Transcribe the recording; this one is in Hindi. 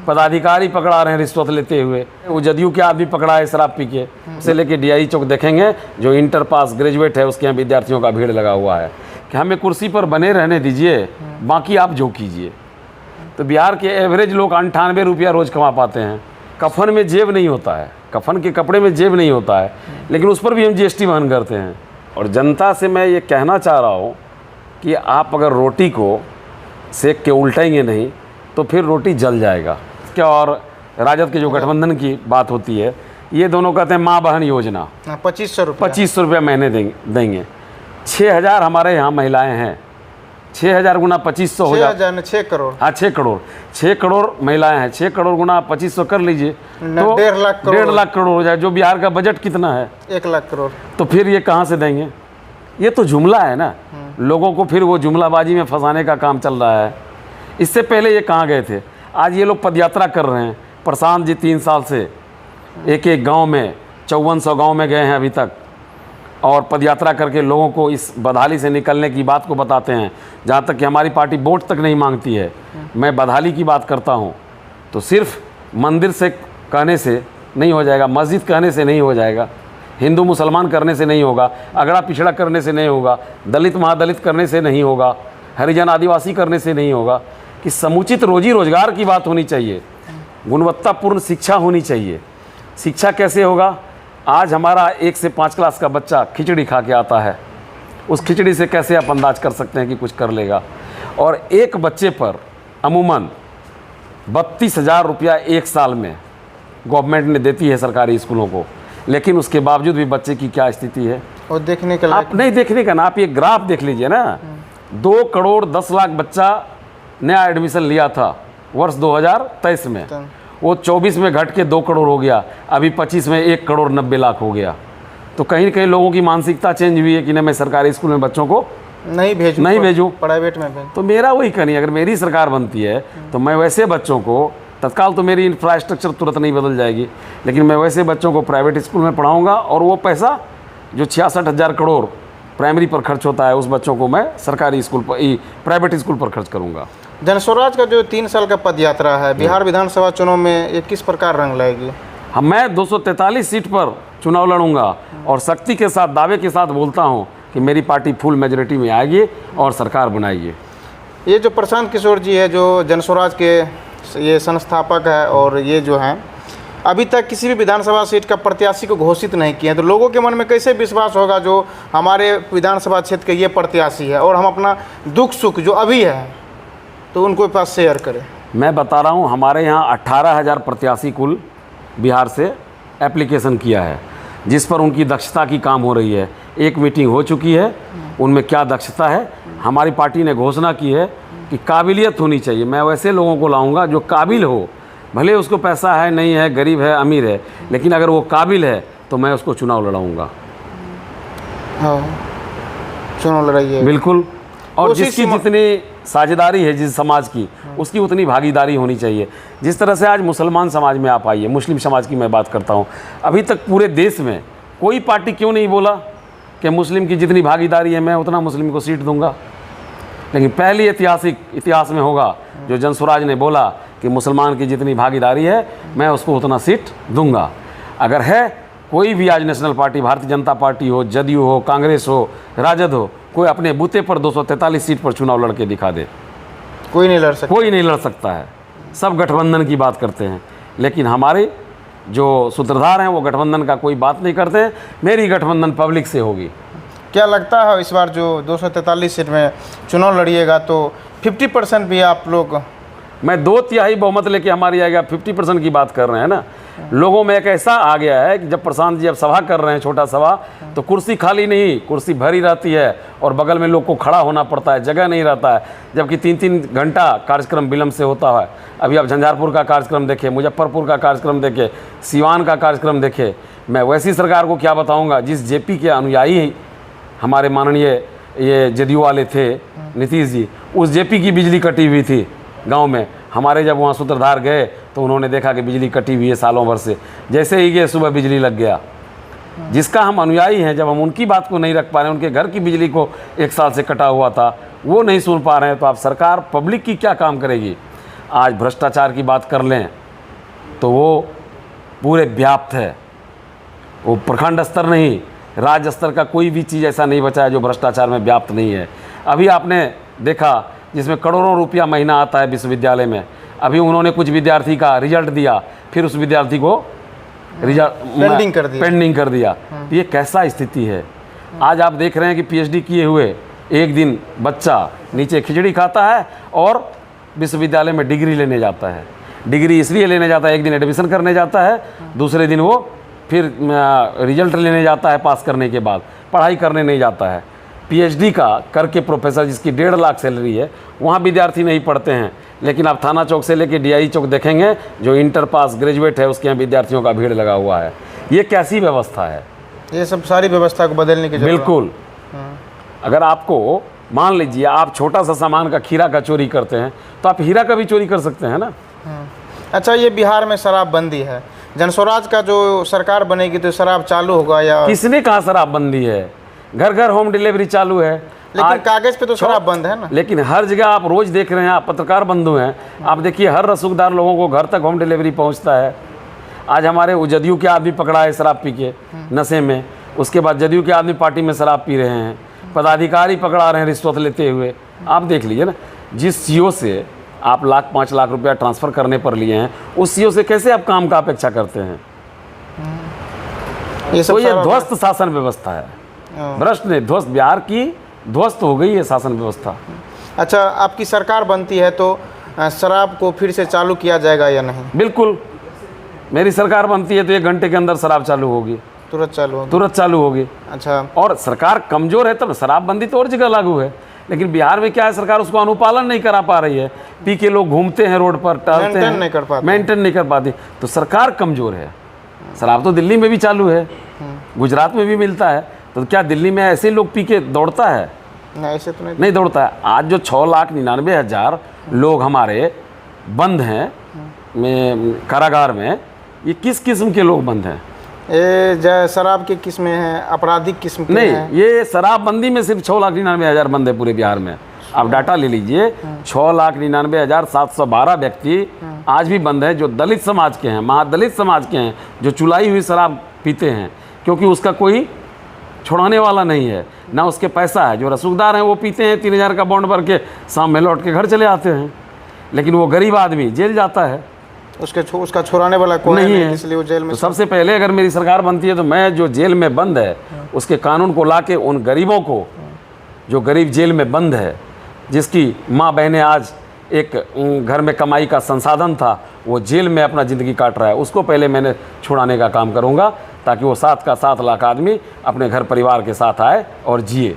पदाधिकारी पकड़ा रहे हैं रिश्वत लेते हुए। वो जदयू के आदमी पकड़ा है शराब पी के, उसे लेके डीआई चौक देखेंगे, जो इंटर पास ग्रेजुएट है उसके यहाँ विद्यार्थियों का भीड़ लगा हुआ है कि हमें कुर्सी पर बने रहने दीजिए, बाकी आप जो कीजिए। तो बिहार के एवरेज लोग 98 रुपया रोज़ कमा पाते हैं। कफन में जेब नहीं होता है, कफन के कपड़े में जेब नहीं होता है, लेकिन उस पर भी हम जीएसटी वहन करते हैं। और जनता से मैं ये कहना चाह रहा हूँ कि आप अगर रोटी को सेक के उल्टाएंगे नहीं तो फिर रोटी जल जाएगा। क्या और राजद के जो गठबंधन की बात होती है, ये दोनों कहते हैं माँ बहन योजना, 2500 रुपया महीने देंगे। 6000 हमारे यहाँ महिलाएं हैं, 6000 गुना 2500 हो जाए 6 करोड़। हाँ 6 करोड़ महिलाएं हैं, 6 करोड़ गुना 2500 कर लीजिए तो 1.5 लाख करोड़ हो जाए, जो बिहार का बजट कितना है 1 लाख करोड़। तो फिर ये कहाँ से देंगे? ये तो जुमला है ना, लोगों को फिर वो जुमलाबाजी में फंसाने का काम चल रहा है। इससे पहले ये कहाँ गए थे? आज ये लोग पदयात्रा कर रहे हैं। प्रशांत जी 3 साल से एक गांव में 5400 गांव में गए हैं अभी तक, और पदयात्रा करके लोगों को इस बदहाली से निकलने की बात को बताते हैं। जहाँ तक कि हमारी पार्टी वोट तक नहीं मांगती है। मैं बदहाली की बात करता हूँ तो सिर्फ मंदिर से कहने से नहीं हो जाएगा, मस्जिद कहने से नहीं हो जाएगा, हिंदू मुसलमान करने से नहीं होगा, अगड़ा पिछड़ा करने से नहीं होगा, दलित महादलित करने से नहीं होगा, हरिजन आदिवासी करने से नहीं होगा, कि समुचित रोजी रोजगार की बात होनी चाहिए, गुणवत्तापूर्ण शिक्षा होनी चाहिए। शिक्षा कैसे होगा? आज हमारा 1 से 5 क्लास का बच्चा खिचड़ी खा के आता है, उस खिचड़ी से कैसे आप अंदाज कर सकते हैं कि कुछ कर लेगा? और एक बच्चे पर अमूमन 32,000 रुपया एक साल में गवर्नमेंट ने देती है सरकारी स्कूलों को, लेकिन उसके बावजूद भी बच्चे की क्या स्थिति है और देखने का आप नहीं देखने का ना, आप ये ग्राफ देख लीजिए ना। 2 करोड़ 10 लाख बच्चा नया एडमिशन लिया था वर्ष 2023 में, वो 24 में घट के 2 करोड़ हो गया, अभी 25 में 1 करोड़ 90 लाख हो गया। तो कहीं कहीं लोगों की मानसिकता चेंज हुई है कि नहीं, मैं सरकारी स्कूल में बच्चों को नहीं भेजूँ, प्राइवेट में भेज। तो मेरा वही कहनी, अगर मेरी सरकार बनती है तो मैं वैसे बच्चों को, तत्काल तो मेरी इंफ्रास्ट्रक्चर तुरंत नहीं बदल जाएगी, लेकिन मैं वैसे बच्चों को प्राइवेट स्कूल में पढ़ाऊँगा, और वो पैसा जो 66,000 करोड़ प्राइमरी पर खर्च होता है, उस बच्चों को मैं सरकारी स्कूल पर, प्राइवेट स्कूल पर खर्च करूँगा। जनस्वराज का जो 3 साल का पद यात्रा है, बिहार विधानसभा चुनाव में ये किस प्रकार रंग लाएगी? मैं 243 सीट पर चुनाव लड़ूंगा, और शक्ति के साथ, दावे के साथ बोलता हूं कि मेरी पार्टी फुल मेजोरिटी में आएगी और सरकार बनाएगी। ये जो प्रशांत किशोर जी है, जो जनस्वराज के ये संस्थापक है, और ये जो हैं अभी तक किसी भी विधानसभा सीट का प्रत्याशी को घोषित नहीं किए हैं, तो लोगों के मन में कैसे विश्वास होगा जो हमारे विधानसभा क्षेत्र के ये प्रत्याशी है, और हम अपना दुख सुख जो अभी है तो उनको पास शेयर करें? मैं बता रहा हूं, हमारे यहाँ 18,000 प्रत्याशी कुल बिहार से एप्लीकेशन किया है, जिस पर उनकी दक्षता की काम हो रही है। एक मीटिंग हो चुकी है, उनमें क्या दक्षता है, हमारी पार्टी ने घोषणा की है कि काबिलियत होनी चाहिए। मैं वैसे लोगों को लाऊंगा जो काबिल हो, भले उसको पैसा है नहीं है, गरीब है अमीर है, लेकिन अगर वो काबिल है तो मैं उसको चुनाव लड़ाऊंगा। हाँ, चुनाव लड़ाइए बिल्कुल। और जिसकी जितनी साझेदारी है जिस समाज की, उसकी उतनी भागीदारी होनी चाहिए। जिस तरह से आज मुसलमान समाज में आप आइए, मुस्लिम समाज की मैं बात करता हूँ, अभी तक पूरे देश में कोई पार्टी क्यों नहीं बोला कि मुस्लिम की जितनी भागीदारी है मैं उतना मुस्लिम को सीट दूंगा? लेकिन पहली ऐतिहासिक इतिहास में होगा जो जनस्वराज ने बोला कि मुसलमान की जितनी भागीदारी है मैं उसको उतना सीट दूंगा। अगर है कोई भी आज national party, Bharatiya Janata party हो, जदयू हो, कांग्रेस हो, राजद हो, कोई अपने बूते पर 243 सीट पर चुनाव लड़के दिखा दे, कोई नहीं लड़ सकता। कोई नहीं लड़ सकता है। सब गठबंधन की बात करते हैं, लेकिन हमारे जो सूत्रधार हैं वो गठबंधन का कोई बात नहीं करते हैं। मेरी गठबंधन पब्लिक से होगी। क्या लगता है इस बार जो 243 सीट में चुनाव लड़िएगा तो 50% भी आप लोग? मैं 2/3 बहुमत लेके हमारी आएगा, 50% की बात कर रहे हैं ना। लोगों में एक ऐसा आ गया है कि जब प्रशांत जी अब सभा कर रहे हैं, छोटा सभा, तो कुर्सी खाली नहीं, कुर्सी भरी रहती है और बगल में लोग को खड़ा होना पड़ता है, जगह नहीं रहता है, जबकि 3-3 घंटा कार्यक्रम विलम्ब से होता है। अभी आप झंझारपुर का कार्यक्रम देखे, मुजफ्फरपुर का कार्यक्रम देखे, सिवान का कार्यक्रम देखे। मैं वैसी सरकार को क्या बताऊँगा जिस जेपी के अनुयायी हमारे माननीय ये जदयू वाले थे नीतीश जी, उस जेपी की बिजली कटी हुई थी गांव में। हमारे जब वहाँ सूत्रधार गए तो उन्होंने देखा कि बिजली कटी हुई है सालों भर से, जैसे ही गए सुबह बिजली लग गया। जिसका हम अनुयायी हैं, जब हम उनकी बात को नहीं रख पा रहे, उनके घर की बिजली को 1 साल से कटा हुआ था, वो नहीं सुन पा रहे हैं, तो आप सरकार पब्लिक की क्या काम करेगी? आज भ्रष्टाचार की बात कर लें तो वो पूरे व्याप्त है। वो प्रखंड स्तर नहीं, राज्य स्तर का कोई भी चीज़ ऐसा नहीं बचा है जो भ्रष्टाचार में व्याप्त नहीं है। अभी आपने देखा जिसमें करोड़ों रुपया महीना आता है विश्वविद्यालय में, अभी उन्होंने कुछ विद्यार्थी का रिजल्ट दिया, फिर उस विद्यार्थी को पेंडिंग कर दिया। तो ये कैसा स्थिति है। आज आप देख रहे हैं कि पीएचडी किए हुए एक दिन बच्चा नीचे खिचड़ी खाता है और विश्वविद्यालय में डिग्री लेने जाता है। डिग्री इसलिए लेने जाता है, एक दिन एडमिशन करने जाता है, दूसरे दिन वो फिर रिजल्ट लेने जाता है पास करने के बाद, पढ़ाई करने नहीं जाता है। पीएचडी का करके प्रोफेसर जिसकी 1.5 लाख सैलरी है, वहाँ विद्यार्थी नहीं पढ़ते हैं। लेकिन आप थाना चौक से लेके डीआई चौक देखेंगे, जो इंटर पास ग्रेजुएट है उसके यहाँ विद्यार्थियों का भीड़ लगा हुआ है। ये कैसी व्यवस्था है? ये सब सारी व्यवस्था को बदलने की जरूरत है। बिल्कुल। अगर आपको मान लीजिए आप छोटा सा सामान का खीरा का चोरी करते हैं तो आप हीरा का भी चोरी कर सकते हैं ना। अच्छा, ये बिहार में शराबबंदी है, जनस्वराज का जो सरकार बनेगी तो शराब चालू होगा या? किसने कहा शराबबंदी है? घर घर होम डिलीवरी चालू है, लेकिन कागज पे तो शराब बंद है ना। लेकिन हर जगह आप रोज देख रहे हैं, आप पत्रकार बंधु हैं, आप देखिए हर रसूखदार लोगों को घर तक होम डिलीवरी पहुंचता है। आज हमारे वो जदयू के आदमी पकड़ा है शराब पी के नशे में, उसके बाद जदयू के आदमी पार्टी में शराब पी रहे हैं, पदाधिकारी पकड़ा रहे हैं रिश्वत लेते हुए। आप देख लीजिए ना, जिस सीओ से आप 5 लाख रुपया ट्रांसफ़र करने पर लिए हैं, उस सीओ से कैसे आप काम का अपेक्षा करते हैं? तो ये ध्वस्त शासन व्यवस्था है, भ्रष्ट ने ध्वस्त, बिहार की ध्वस्त हो गई है शासन व्यवस्था। अच्छा, आपकी सरकार बनती है तो शराब को फिर से चालू किया जाएगा या नहीं? बिल्कुल, मेरी सरकार बनती है तो 1 घंटे के अंदर शराब चालू होगी, तुरंत चालू होगी। अच्छा, और सरकार कमज़ोर है तब शराबबंदी तो और जगह लागू है, लेकिन बिहार में क्या है, सरकार उसको अनुपालन नहीं करा पा रही है। पी के लोग घूमते हैं रोड पर, टहलते हैं, मेंटेन नहीं कर पाती, तो सरकार कमज़ोर है। शराब तो दिल्ली में भी चालू है, गुजरात में भी मिलता है, तो क्या दिल्ली में ऐसे लोग पी के दौड़ता है? नहीं, ऐसे तो नहीं दौड़ता है। आज जो 6,99,000 लोग हमारे बंद हैं कारागार में, ये किस किस्म के लोग बंद हैं? ये शराब की किस्में हैं, आपराधिक किस्म के नहीं हैं। ये शराबबंदी में सिर्फ 6,99,000 बंद है पूरे बिहार में। आप डाटा ले लीजिए, 6,99,712 व्यक्ति आज भी बंद है जो दलित समाज के हैं, महादलित समाज के हैं, जो चुलाई हुई शराब पीते हैं, क्योंकि उसका कोई छुड़ाने वाला नहीं है, ना उसके पैसा है। जो रसूखदार हैं वो पीते हैं, 3,000 का बॉन्ड भर के शाम में लौट के घर चले आते हैं, लेकिन वो गरीब आदमी जेल जाता है, उसका छुड़ाने वाला कोई नहीं है, इसलिए वो जेल में। तो सबसे पहले अगर मेरी सरकार बनती है तो मैं जो जेल में बंद है उसके कानून को लाके उन गरीबों को, जो गरीब जेल में बंद है, जिसकी माँ बहनें आज एक घर में कमाई का संसाधन था, वो जेल में अपना ज़िंदगी काट रहा है, उसको पहले मैंने छुड़ाने का काम करूँगा, ताकि वो 7 लाख आदमी अपने घर परिवार के साथ आए और जिए।